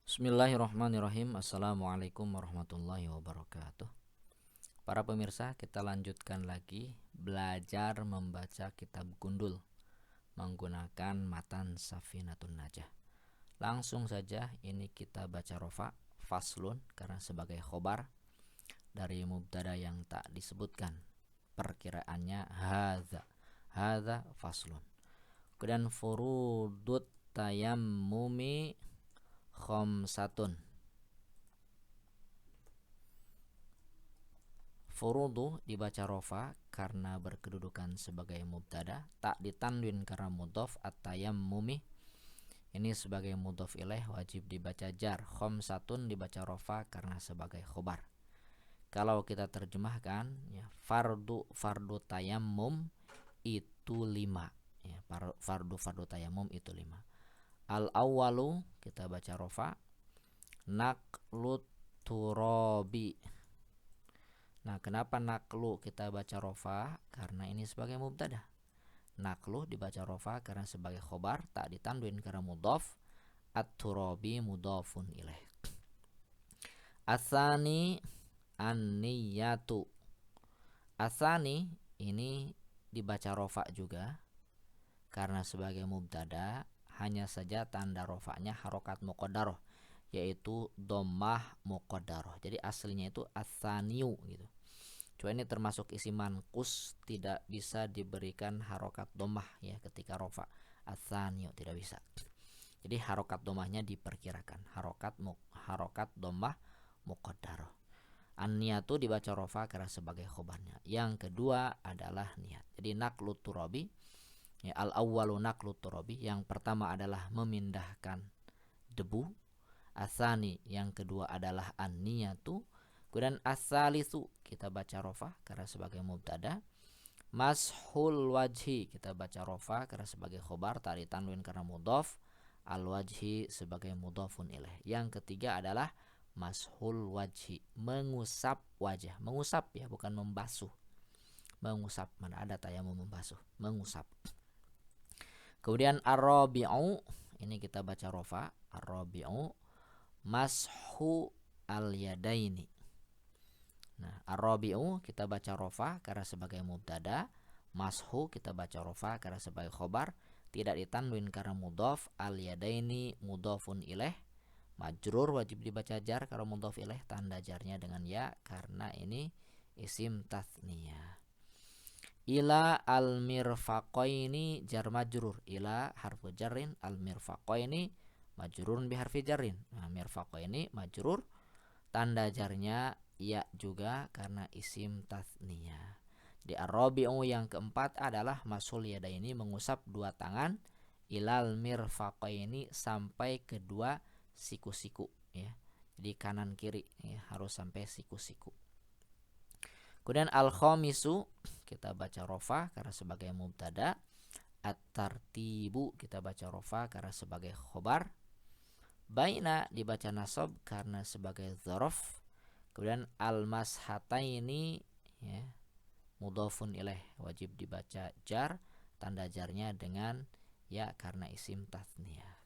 Bismillahirrahmanirrahim. Assalamualaikum warahmatullahi wabarakatuh. Para pemirsa, kita lanjutkan lagi belajar membaca kitab Gundul menggunakan matan Safinatun Najah. Langsung saja ini kita baca rofa faslun karena sebagai khobar dari mubtada yang tak disebutkan. Perkiraannya hadza faslun. Kemudian furudut tayammumi khamsatun. Furudu dibaca rofa karena berkedudukan sebagai mubtada, tak ditanwin karena mudhof. At-tayammumi ini sebagai mudhof ilaih wajib dibaca jar. Khamsatun dibaca rofa karena sebagai khobar. Kalau kita terjemahkan ya, fardu tayammum itu 5 ya, fardu tayammum itu 5. Al-awwalu kita baca rofa, naqlut turabi. Nah, kenapa naqlu kita baca rofa? Karena ini sebagai mubtada. Naqlu dibaca rofa karena sebagai khobar, tak ditanwin karena mudhof. At-turabi mudhofun ilaih. Asani an-niyatu. Asani ini dibaca rofa juga karena sebagai mubtada, hanya saja tanda rofanya harokat muqaddarah, yaitu dhammah muqaddarah. Jadi aslinya itu asaniu gitu. Cuma ini termasuk isim manqus, tidak bisa diberikan harokat dhammah ya ketika rofa. Asaniu tidak bisa. Jadi harokat dhammahnya diperkirakan, harokat dhammah muqaddarah. An-niyatu dibaca rofa karena sebagai khobarnya. Yang kedua adalah niat. Jadi naqlut turabi ya, al-awwalu naqlut turabi, yang pertama adalah memindahkan debu. Asani yang kedua adalah an-niyatu. Kemudian as-salisu kita baca rofa karena sebagai mubtada. Mashul wajhi kita baca rofa karena sebagai khobar, tak ditanwin karena mudhof. Al-wajhi sebagai mudhofun ilaih. Yang ketiga adalah mashul wajhi, mengusap wajah. Mengusap ya, bukan membasuh. Mengusap, mana ada tayamum membasuh, mengusap. Kemudian ar-rabi'u ini kita baca rofa, ar-rabi'u mashu al-yadaini. Nah, ar-rabi'u kita baca rofa karena sebagai mubtada, mashu kita baca rofa karena sebagai khobar, tidak ditanwin karena mudhof. Al-yadaini mudhofun ilaih, majrur wajib dibaca jar kalau mudhof ilaih, tanda jarnya dengan ya karena ini isim tathniyah. Ila al-mirfaqaini jar majrur, ila harfu jarrin, al-mirfaqaini majrurun bi harfi jarrin. Nah, mirfaqaini majrur, tanda jarnya ya juga karena isim tathniyah. Di ar-rabi'u yang keempat adalah masul yadaini, mengusap dua tangan, ilal mirfaqaini sampai kedua siku-siku ya. Jadi kanan kiri ya, harus sampai siku-siku. Kemudian al-khamisu kita baca rofa karena sebagai mubtada. At-tartibu kita baca rofa karena sebagai khobar. Baina dibaca nasab karena sebagai dzaraf. Kemudian al-mashataini ya, mudhofun ilaih wajib dibaca jar, tanda jarnya dengan ya karena isim tathniyah.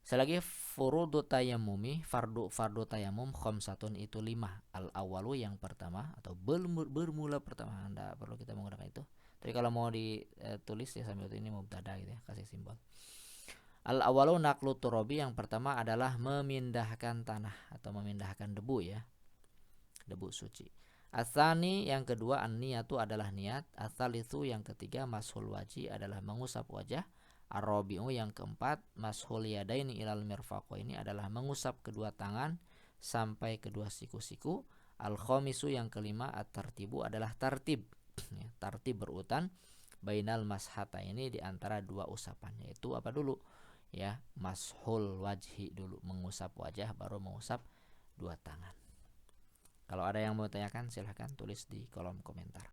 Selagi furudu tayammumi, fardu tayamum khamsatun itu 5. Al-awwalu yang pertama atau bermula pertama, Anda perlu kita menggunakan itu. Tapi kalau mau ditulis ya sambil ini mubtada gitu ya, kasih simbol. Al-awwalu naqlu turabi, yang pertama adalah memindahkan tanah atau memindahkan debu ya. Debu suci. Asani yang kedua an-niyatu adalah niat. Asalisu yang ketiga mashul wajhi adalah mengusap wajah. Ar-rabi'u yang keempat mashul yadaini ilal mirfaqaini adalah mengusap kedua tangan sampai kedua siku-siku. Al-khamisu yang kelima at-tartibu adalah tartib ya, tartib berurutan bainal mashata ini di antara dua usapan, yaitu apa dulu ya, mashul wajhi dulu, mengusap wajah, baru mengusap dua tangan. Kalau ada yang mau tanyakan silahkan tulis di kolom komentar.